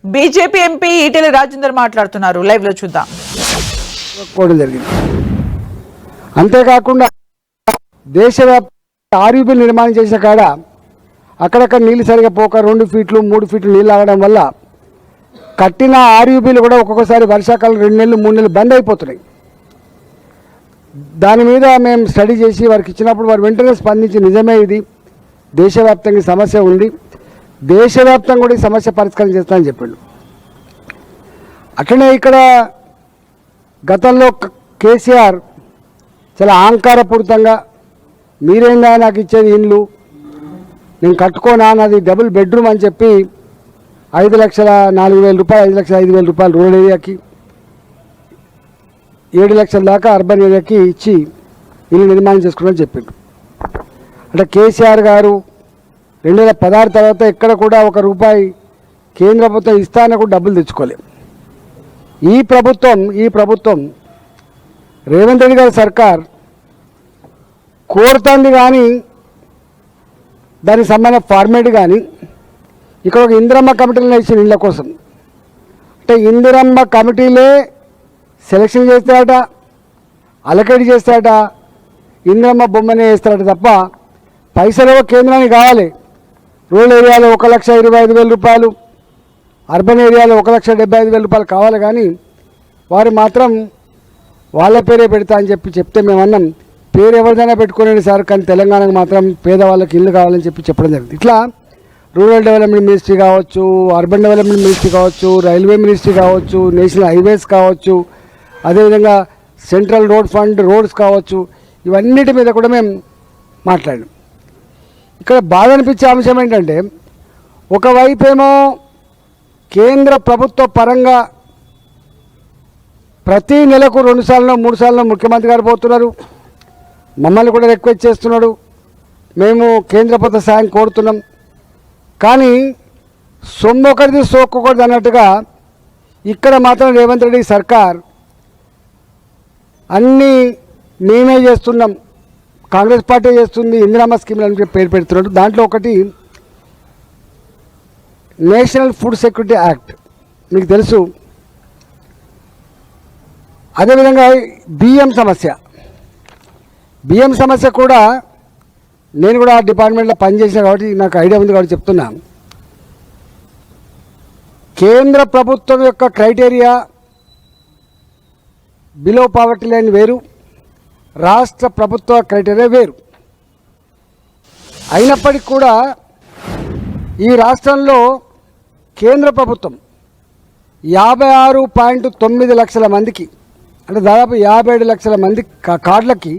BJP MP Etela Rajender మాట్లాడుతున్నారు, live లో చూద్దాం. అంతేకాకుండా దేశవ్యాప్త ఆర్యూబీ నిర్మాణం చేసిన కాడ అక్కడక్కడ నీళ్ళు సరిగా పోక 2 ఫీట్లు 3 ఫీట్లు నీళ్ళు ఆగడం వల్ల కట్టిన ఆర్యూబీలు కూడా ఒక్కొక్కసారి వర్షాకాలం 2 నెలలు 3 నెలలు బంద్ అయిపోతున్నాయి. దాని మీద మేము స్టడీ చేసి వారికి ఇచ్చినప్పుడు వారు వెంటనే స్పందించి నిజమే ఇది దేశవ్యాప్తంగా సమస్య ఉంది, దేశవ్యాప్తంగా కూడా ఈ సమస్య పరిష్కారం చేస్తానని చెప్పిండు. అట్లనే ఇక్కడ గతంలో కేసీఆర్ చాలా అహంకారపూరితంగా మీరేందా నాకు ఇచ్చేది ఇండ్లు నేను కట్టుకోనా నాది డబుల్ బెడ్రూమ్ అని చెప్పి 5,04,000 రూపాయలు 5,05,000 రూపాయలు రూరల్ ఏరియాకి 7 లక్షల దాకా అర్బన్ ఏరియాకి ఇచ్చి ఇల్లు నిర్మాణం చేసుకున్నామని చెప్పిండు. అంటే కేసీఆర్ గారు 2016 తర్వాత ఎక్కడ కూడా ₹1 కేంద్ర ప్రభుత్వం ఇస్తానని కూడా డబ్బులు తెచ్చుకోలేము. ఈ ప్రభుత్వం రేవంత్ రెడ్డి గారి సర్కార్ కోరుతుంది కానీ దానికి సంబంధించిన ఫార్మేట్ కానీ ఇక్కడ ఒక ఇందిరమ్మ కమిటీలను ఇచ్చిన ఇళ్ళ కోసం అంటే ఇందిరమ్మ కమిటీలే సెలక్షన్ చేస్తారట, అలకేట్ చేస్తారట, ఇందిరమ్మ బొమ్మనే వేస్తారట తప్ప పైసలు కేంద్రానికి కావాలి. రూరల్ ఏరియాలో 1,25,000 రూపాయలు, అర్బన్ ఏరియాలో 1,75,000 రూపాయలు కావాలి. కానీ వారు మాత్రం వాళ్ళ పేరే పెడతా అని చెప్తే మేము అన్నాం పేరు ఎవరిదైనా పెట్టుకోలేండి సార్, కానీ తెలంగాణకు మాత్రం పేదవాళ్ళకి ఇల్లు కావాలని చెప్పడం జరిగింది. ఇట్లా రూరల్ డెవలప్మెంట్ మినిస్ట్రీ కావచ్చు, అర్బన్ డెవలప్మెంట్ మినిస్ట్రీ కావచ్చు, రైల్వే మినిస్ట్రీ కావచ్చు, నేషనల్ హైవేస్ కావచ్చు, అదేవిధంగా సెంట్రల్ రోడ్ ఫండ్ రోడ్స్ కావచ్చు, ఇవన్నిటి మీద కూడా మేము మాట్లాడాం. ఇక్కడ బాధ అనిపించే అంశం ఏంటంటే ఒకవైపేమో కేంద్ర ప్రభుత్వ పరంగా ప్రతి నెలకు 2 సార్లు 3 సార్లు ముఖ్యమంత్రి గారు పోతున్నారు, మమ్మల్ని కూడా రిక్వెస్ట్ చేస్తున్నాడు, మేము కేంద్ర ప్రభుత్వ సాయం కోరుతున్నాం. కానీ సొమ్మొకరిది సోక్కొకరిది అన్నట్టుగా ఇక్కడ మాత్రం రేవంత్ రెడ్డి సర్కార్ అన్నీ మేమే చేస్తున్నాం, కాంగ్రెస్ పార్టీ చేస్తుంది, ఇందిరమ్మ స్కీమ్లు అని పేరు పెడుతున్నాడు. దాంట్లో ఒకటి నేషనల్ ఫుడ్ సెక్యూరిటీ యాక్ట్ మీకు తెలుసు. అదేవిధంగా బియ్యం సమస్య కూడా నేను కూడా ఆ డిపార్ట్మెంట్లో పనిచేసిన కాబట్టి నాకు ఐడియా ఉంది కాబట్టి చెప్తున్నా. కేంద్ర ప్రభుత్వం యొక్క క్రైటీరియా బిలో పావర్టీ లైన్ వేరు, రాష్ట్ర ప్రభుత్వ క్రైటీరియా వేరు. అయినప్పటికీ కూడా ఈ రాష్ట్రంలో కేంద్ర ప్రభుత్వం 56.9 లక్షల మందికి అంటే దాదాపు 57 లక్షల మంది కార్డులకి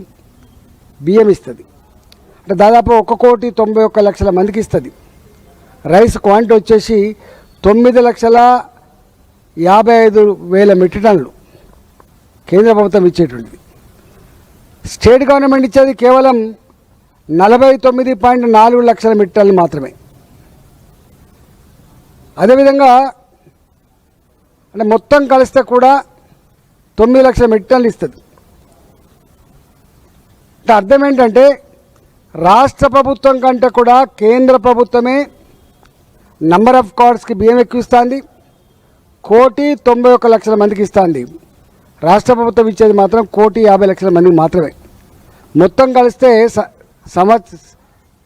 బియ్యం ఇస్తుంది. అంటే దాదాపు 1,91,00,000 మందికి ఇస్తుంది. రైస్ క్వాంటిటీ వచ్చేసి 9,55,000 మెట్రిక్ టన్నులు కేంద్ర ప్రభుత్వం ఇచ్చేటువంటిది. స్టేట్ గవర్నమెంట్ ఇచ్చేది కేవలం 49.4 లక్షల మెట్రిక్ టన్నులు మాత్రమే. అదేవిధంగా అంటే మొత్తం కలిస్తే కూడా 9 లక్షల మెట్రిక్ టన్నులు ఇస్తుంది. అంటే అర్థం ఏంటంటే రాష్ట్ర ప్రభుత్వం కంటే కూడా కేంద్ర ప్రభుత్వమే నంబర్ ఆఫ్ కార్డ్స్కి బియ్యం ఎక్కువ ఇస్తుంది, 1,91,00,000 మందికి ఇస్తుంది. రాష్ట్ర ప్రభుత్వం ఇచ్చేది మాత్రం 1,50,00,000 మందికి మాత్రమే. మొత్తం కలిస్తే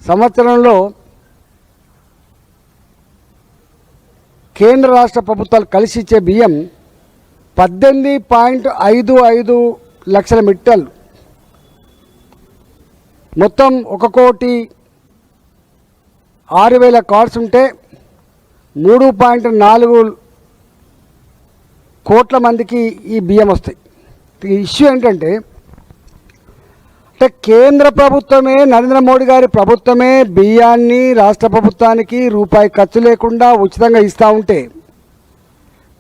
సంవత్సరంలో కేంద్ర రాష్ట్ర ప్రభుత్వాలు కలిసి ఇచ్చే బియ్యం 18.55 లక్షల మెట్రిక్ టన్నులు. మొత్తం 1,06,000 కార్డ్స్ ఉంటే 3.4 కోట్ల మందికి ఈ బియ్యం వస్తాయి. ఈ ఇష్యూ ఏంటంటే కేంద్ర ప్రభుత్వమే నరేంద్ర మోడీ గారి ప్రభుత్వమే బియ్యాన్ని రాష్ట్ర ప్రభుత్వానికి రూపాయి ఖర్చు లేకుండా ఉచితంగా ఇస్తూ ఉంటే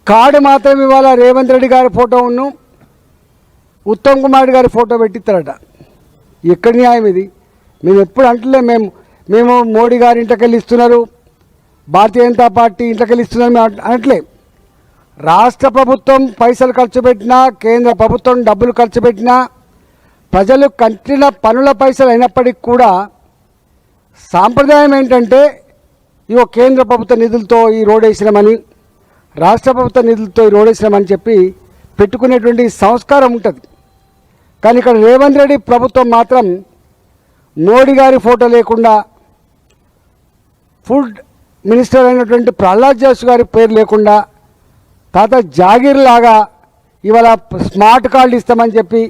కార్డు మాత్రం ఇవాళ రేవంత్ రెడ్డి గారి ఫోటోను ఉత్తమ్ కుమార్ గారి ఫోటో పెట్టిస్తారట. ఎక్కడి న్యాయం ఇది? మేము ఎప్పుడు అంటలే మేము మోడీ గారి ఇంటికెళ్ళి ఇస్తున్నారు, భారతీయ జనతా పార్టీ ఇంటికెళ్ళి ఇస్తున్నారు మేము అనట్లే. రాష్ట్ర ప్రభుత్వం పైసలు ఖర్చు పెట్టినా, కేంద్ర ప్రభుత్వం డబ్బులు ఖర్చు పెట్టినా, ప్రజలు కట్టిన పనుల పైసలు అయినప్పటికీ కూడా సాంప్రదాయం ఏంటంటే ఇవో కేంద్ర ప్రభుత్వ నిధులతో ఈ రోడ్ వేసినామని, రాష్ట్ర ప్రభుత్వ నిధులతో రోడ్ వేసినామని చెప్పి పెట్టుకునేటువంటి సంస్కారం ఉంటుంది. కానీ ఇక్కడ రేవంత్ రెడ్డి ప్రభుత్వం మాత్రం మోడీ గారి ఫోటో లేకుండా, ఫుడ్ మినిస్టర్ అయినటువంటి ప్రహ్లాద్ జోషి గారి పేరు లేకుండా, తాత జాగీర్ లాగా ఇవాళ స్మార్ట్ కార్డు ఇస్తామని చెప్పి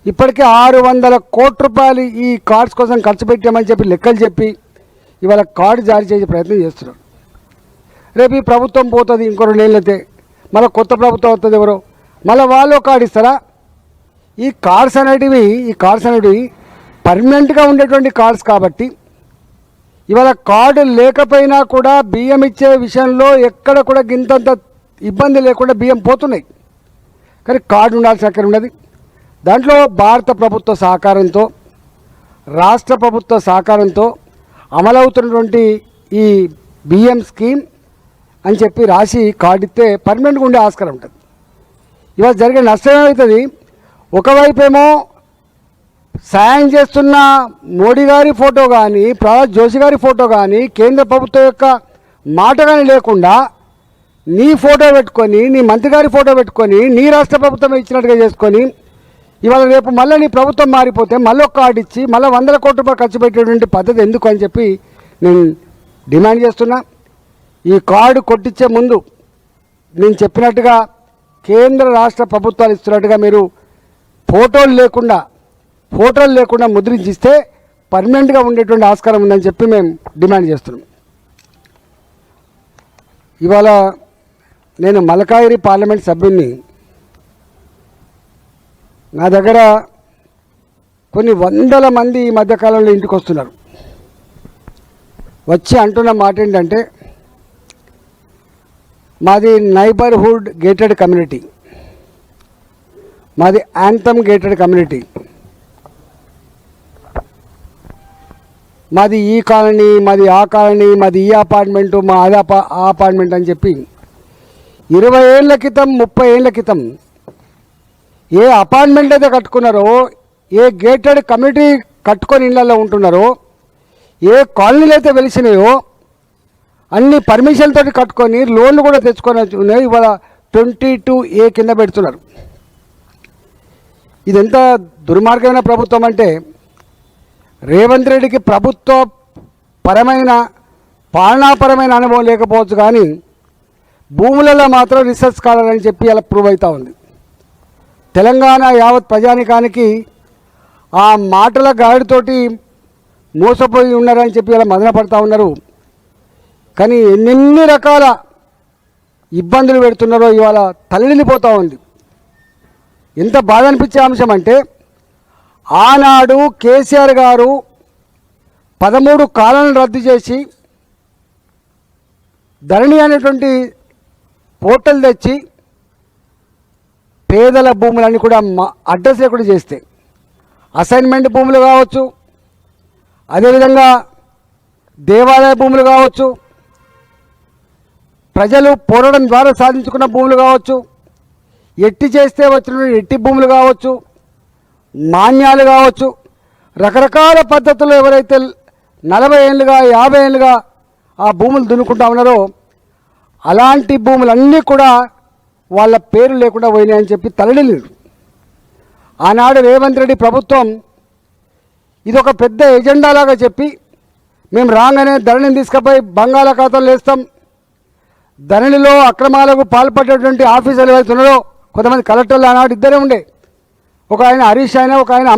ఇప్పటికే 600 కోట్ల రూపాయలు ఈ కార్డ్స్ కోసం ఖర్చు పెట్టామని చెప్పి లెక్కలు చెప్పి ఇవాళ కార్డు జారీ చేసే ప్రయత్నం చేస్తున్నారు. రేపు ఈ ప్రభుత్వం పోతుంది, ఇంకో 2 ఏళ్ళు అయితే మళ్ళీ కొత్త ప్రభుత్వం వస్తుంది, ఎవరో మళ్ళీ వాళ్ళు కార్డు ఇస్తారా? ఈ కార్డ్స్ అనేటివి పర్మనెంట్గా ఉండేటువంటి కార్డ్స్ కాబట్టి ఇవాళ కార్డు లేకపోయినా కూడా బియ్యం ఇచ్చే విషయంలో ఎక్కడ కూడా గింతంత ఇబ్బంది లేకుండా బియ్యం పోతున్నాయి. కానీ కార్డు ఉండాల్సిన అక్కడ ఉన్నది. దాంట్లో భారత ప్రభుత్వ సహకారంతో, రాష్ట్ర ప్రభుత్వ సహకారంతో అమలవుతున్నటువంటి ఈ బియ్యం స్కీమ్ అని చెప్పి రాసి కార్డు ఇస్తే పర్మనెంట్గా ఉండే ఆస్కారం ఉంటుంది. ఇవాళ జరిగే నష్టం ఏమవుతుంది? ఒకవైపేమో సాయం చేస్తున్న మోడీ గారి ఫోటో కానీ, ప్రహ్లాద్ జోషి గారి ఫోటో కానీ, కేంద్ర ప్రభుత్వం యొక్క మాట కానీ లేకుండా నీ ఫోటో పెట్టుకొని, నీ మంత్రి గారి ఫోటో పెట్టుకొని, నీ రాష్ట్ర ప్రభుత్వం ఇచ్చినట్టుగా చేసుకొని ఇవాళ రేపు మళ్ళీ నీ ప్రభుత్వం మారిపోతే మళ్ళీ ఒక కార్డు ఇచ్చి మళ్ళీ 100 కోట్ల రూపాయలు ఖర్చు పెట్టేటువంటి పద్ధతి ఎందుకు అని చెప్పి నేను డిమాండ్ చేస్తున్నా. ఈ కార్డు కొట్టించే ముందు నేను చెప్పినట్టుగా కేంద్ర రాష్ట్ర ప్రభుత్వాలు ఇస్తున్నట్టుగా మీరు ఫోటోలు లేకుండా ముద్రించిస్తే పర్మనెంట్గా ఉండేటువంటి ఆస్కారం ఉందని చెప్పి మేము డిమాండ్ చేస్తున్నాం. ఇవాళ నేను మల్కాజిగిరి పార్లమెంట్ సభ్యుని, నా దగ్గర కొన్ని 100 మంది ఈ మధ్యకాలంలో ఇంటికి వస్తున్నారు. వచ్చి అంటున్న మాట ఏంటంటే, మాది నైబర్హుడ్ గేటెడ్ కమ్యూనిటీ, మాది యాంథమ్ గేటెడ్ కమ్యూనిటీ, మాది ఈ కాలనీ, మాది ఆ కాలనీ, మాది ఈ అపార్ట్మెంటు, మా అది ఆ అపార్ట్మెంట్ అని చెప్పి 20 ఏళ్ళ క్రితం 30 ఏళ్ళ క్రితం ఏ అపార్ట్మెంట్ అయితే కట్టుకున్నారో, ఏ గేటెడ్ కమ్యూనిటీ కట్టుకొని ఇళ్లలో ఉంటున్నారో, ఏ కాలనీలు అయితే వెలిసినాయో అన్ని పర్మిషన్లతో కట్టుకొని లోన్లు కూడా తెచ్చుకొని ఉన్నాయి. ఇవాళ 22A కింద పెడుతున్నారు. ఇది ఎంత దుర్మార్గమైన ప్రభుత్వం అంటే, రేవంత్ రెడ్డికి ప్రభుత్వ పరమైన పాలనాపరమైన అనుభవం లేకపోవచ్చు, కానీ భూములలో మాత్రం రీసెర్చ్ స్కాలర్ అని చెప్పి అలా ప్రూవ్ అవుతూ ఉంది. తెలంగాణ యావత్ ప్రజానికానికి ఆ మాటల గాడితోటి మోసపోయి ఉన్నారని చెప్పి అలా మదన పడుతూ ఉన్నారు. కానీ ఎన్ని రకాల ఇబ్బందులు పెడుతున్నారో ఇవాళ తల్లిపోతూ ఉంది. ఎంత బాధ అనిపించే అంశం అంటే, ఆనాడు కేసీఆర్ గారు 13 కాలాలను రద్దు చేసి ధరణి అనేటువంటి పోర్టల్ తెచ్చి పేదల భూములన్నీ కూడా అడ్రస్ లేకుండా చేస్తే, అసైన్మెంట్ భూములు కావచ్చు, అదేవిధంగా దేవాలయ భూములు కావచ్చు, ప్రజలు పోరాటం ద్వారా సాధించుకున్న భూములు కావచ్చు, ఎట్టి చేస్తే వచ్చిన ఎట్టి భూములు కావచ్చు, మాన్యాలు కావచ్చు, రకరకాల పద్ధతుల్లో ఎవరైతే 40 ఏళ్ళుగా 50 ఏళ్ళుగా ఆ భూములు దున్నుకుంటా ఉన్నారో అలాంటి భూములన్నీ కూడా వాళ్ళ పేరు లేకుండా పోయినాయని చెప్పి తలడిల్లారు. ఆనాడు రేవంత్ రెడ్డి ప్రభుత్వం ఇదొక పెద్ద ఎజెండాలాగా చెప్పి, మేము రాగానే ధరణిని తీసుకుపోయి బంగాళాఖాతంలో వేస్తాం, ధరణిలో అక్రమాలకు పాల్పడేటువంటి ఆఫీసర్లు వెళ్తున్నారో, కొంతమంది కలెక్టర్లు ఆనాడు ఇద్దరే ఉండే, ఒక ఆయన హరీష్ అయినా, ఒక ఆయన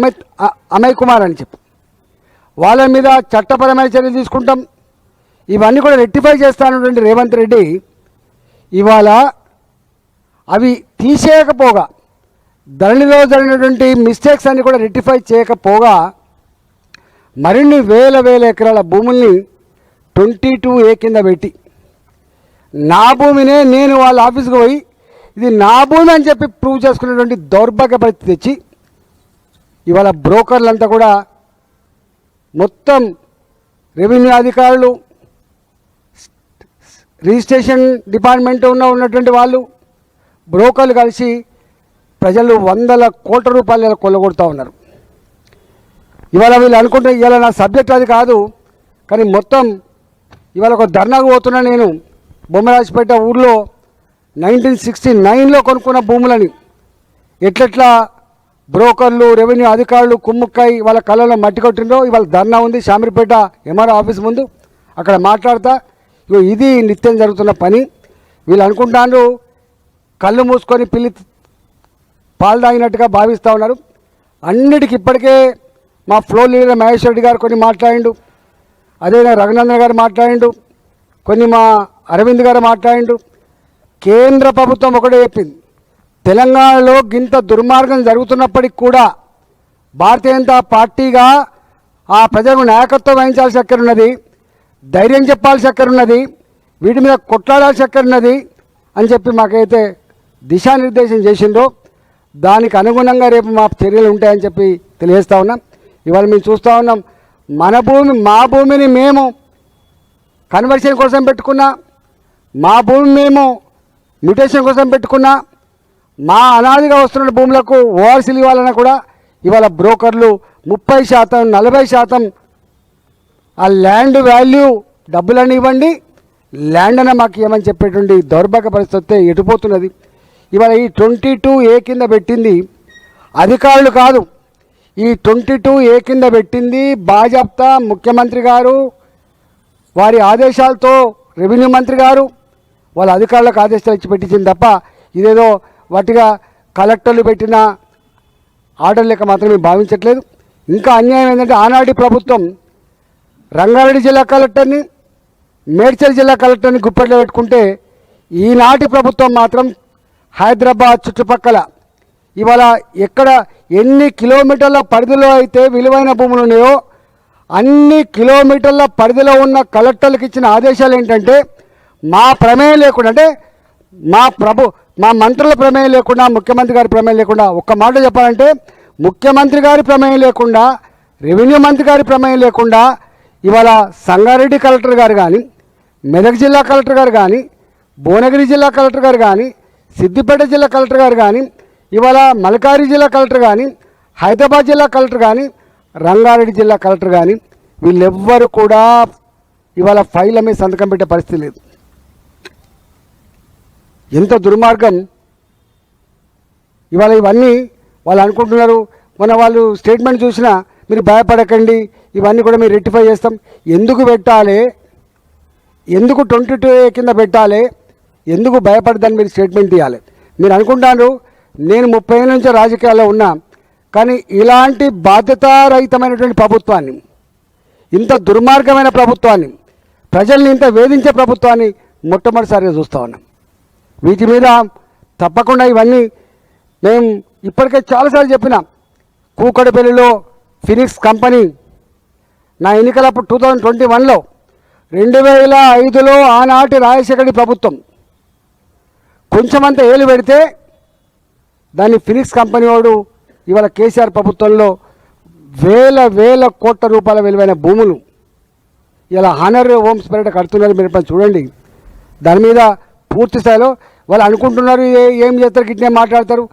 అమయ్ కుమార్ అని చెప్పి, వాళ్ళ మీద చట్టపరమైన చర్యలు తీసుకుంటాం, ఇవన్నీ కూడా రెక్టిఫై చేస్తానటువంటి రేవంత్ రెడ్డి ఇవాళ అవి తీసేయకపోగా, ధరణిలో జరిగినటువంటి మిస్టేక్స్ అన్ని కూడా రెక్టిఫై చేయకపోగా మరిన్ని వేల ఎకరాల భూముల్ని 22A కింద పెట్టి, నా భూమినే నేను వాళ్ళ ఆఫీస్కి పోయి ఇది నా భూమి అని చెప్పి ప్రూవ్ చేసుకునేటువంటి దౌర్భాగ్య పరిస్థితి తెచ్చి ఇవాళ బ్రోకర్లంతా కూడా మొత్తం రెవెన్యూ అధికారులు, రిజిస్ట్రేషన్ డిపార్ట్మెంట్ ఉన్నటువంటి వాళ్ళు, బ్రోకర్లు కలిసి ప్రజలు 100 కోట్ల రూపాయలు కొల్లగొడుతూ ఉన్నారు. ఇవాళ వీళ్ళు అనుకుంటే ఇవాళ నా సబ్జెక్ట్ అది కాదు, కానీ మొత్తం ఇవాళ ఒక ధర్నాకు పోతున్నా నేను. బొమ్మరాజపేట ఊర్లో 1969లో కొనుక్కున్న భూములని ఎట్లెట్లా బ్రోకర్లు రెవెన్యూ అధికారులు కుమ్ముక్కై వాళ్ళ కళ్ళలో మట్టి కొట్టిండ్రో ఇవాళ ధర్నా ఉంది శామీర్పేట ఎంఆర్ఓ ఆఫీస్ ముందు. అక్కడ మాట్లాడతా ఇది నిత్యం జరుగుతున్న పని. వీళ్ళు అనుకుంటాను కళ్ళు మూసుకొని పిల్లి పాలు తాగినట్టుగా భావిస్తూ ఉన్నారు. అన్నిటికీ ఇప్పటికే మా ఫ్లోర్ లీడర్ మహేష్ రెడ్డి గారు కొన్ని మాట్లాడిండు, అదేవిధంగా రఘునందన్ గారు మాట్లాడిండు, కొన్ని మా అరవింద్ గారు మాట్లాడిండు. కేంద్ర ప్రభుత్వం ఒకటే చెప్పింది, తెలంగాణలో గింత దుర్మార్గం జరుగుతున్నప్పటికి కూడా భారతీయ జనతా పార్టీగా ఆ ప్రజలకు నాయకత్వం వహించాల్సి ఎక్కరున్నది, ధైర్యం చెప్పాల్సి ఎక్కరున్నది, వీటి మీద కొట్లాడాల్సి ఎక్కరున్నది అని చెప్పి మాకైతే దిశానిర్దేశం చేసిండ్రో దానికి అనుగుణంగా రేపు మా చర్యలు ఉంటాయని చెప్పి తెలియజేస్తూ ఉన్నాం. ఇవాళ మేము చూస్తూ ఉన్నాం, మన భూమి మా భూమిని మేము కన్వర్షన్ కోసం పెట్టుకున్నా, మా భూమి మేము మ్యూటేషన్ కోసం పెట్టుకున్నా, మా అనాదిగా వస్తున్న భూములకు ఓవర్సీలు ఇవ్వాలన్నా కూడా ఇవాళ బ్రోకర్లు 30% 40% ఆ ల్యాండ్ వాల్యూ డబ్బులన్నీ ఇవ్వండి, ల్యాండ్ అన్న మాకు ఇవ్వమని చెప్పేటువంటి దౌర్భాగ్య పరిస్థితి ఎటుపోతున్నది. ఇవాళ ఈ 22A కింద పెట్టింది అధికారులు కాదు, ఈ 22A కింద పెట్టింది బాజాప్తా ముఖ్యమంత్రి గారు వారి ఆదేశాలతో రెవెన్యూ మంత్రి గారు వాళ్ళ అధికారులకు ఆదేశాలు ఇచ్చి పెట్టించింది తప్ప ఇదేదో వాటిగా కలెక్టర్లు పెట్టిన ఆర్డర్ లెక్క మాత్రమే భావించట్లేదు. ఇంకా అన్యాయం ఏంటంటే ఆనాటి ప్రభుత్వం రంగారెడ్డి జిల్లా కలెక్టర్ని మేడ్చల్ జిల్లా కలెక్టర్ని గుప్పెట్లో పెట్టుకుంటే ఈనాటి ప్రభుత్వం మాత్రం హైదరాబాద్ చుట్టుపక్కల ఇవాళ ఎక్కడ ఎన్ని కిలోమీటర్ల పరిధిలో అయితే విలువైన భూములు ఉన్నాయో అన్ని కిలోమీటర్ల పరిధిలో ఉన్న కలెక్టర్లకు ఇచ్చిన ఆదేశాలు ఏంటంటే మా ప్రమేయం లేకుండా, అంటే మా మంత్రుల ప్రమేయం లేకుండా, ముఖ్యమంత్రి గారి ప్రమేయం లేకుండా, ఒక్క మాట చెప్పాలంటే ముఖ్యమంత్రి గారి ప్రమేయం లేకుండా, రెవెన్యూ మంత్రి గారి ప్రమేయం లేకుండా ఇవాళ సంగారెడ్డి కలెక్టర్ గారు కానీ, మెదక్ జిల్లా కలెక్టర్ గారు కానీ, భువనగిరి జిల్లా కలెక్టర్ గారు కానీ, సిద్దిపేట జిల్లా కలెక్టర్ గారు కానీ, ఇవాళ మల్కారి జిల్లా కలెక్టర్ కానీ, హైదరాబాద్ జిల్లా కలెక్టర్ కానీ, రంగారెడ్డి జిల్లా కలెక్టర్ కానీ వీళ్ళెవ్వరు కూడా ఇవాళ ఫైళ్ళ మీద సంతకం పెట్టే పరిస్థితి లేదు. ఎంత దుర్మార్గం! ఇవాళ ఇవన్నీ వాళ్ళు అనుకుంటున్నారు, మన వాళ్ళు స్టేట్మెంట్ చూసినా మీరు భయపడకండి, ఇవన్నీ కూడా మీరు రెక్టిఫై చేస్తాం. ఎందుకు పెట్టాలి, ఎందుకు 22A కింద పెట్టాలి, ఎందుకు భయపడదని మీరు స్టేట్మెంట్ ఇవ్వాలి. మీరు అనుకుంటారు నేను 30 ఏళ్ళ నుంచి రాజకీయాల్లో ఉన్నా, కానీ ఇలాంటి బాధ్యతారహితమైనటువంటి ప్రభుత్వాన్ని, ఇంత దుర్మార్గమైన ప్రభుత్వాన్ని, ప్రజల్ని ఇంత వేధించే ప్రభుత్వాన్ని మొట్టమొదటిసారిగా చూస్తూ ఉన్నాం. వీటి మీద తప్పకుండా ఇవన్నీ మేము ఇప్పటికే చాలాసార్లు చెప్పిన, కూకడపల్లిలో ఫినిక్స్ కంపెనీ నా ఎన్నికలప్పుడు 2021లో 2005లో ఆనాటి రాజశేఖర ప్రభుత్వం కొంచెమంత ఏలు పెడితే దాన్ని ఫినిక్స్ కంపెనీ వాడు ఇవాళ కేసీఆర్ ప్రభుత్వంలో వేల కోట్ల రూపాయల విలువైన భూములు ఇలా హానర్ హోమ్స్ పేరిట కడుతున్నారు. మీరు ఇప్పుడు చూడండి, దాని మీద పూర్తి స్థాయిలో వాళ్ళు అనుకుంటున్నారు ఏం చేస్తారు, గిట్నే మాట్లాడతారు.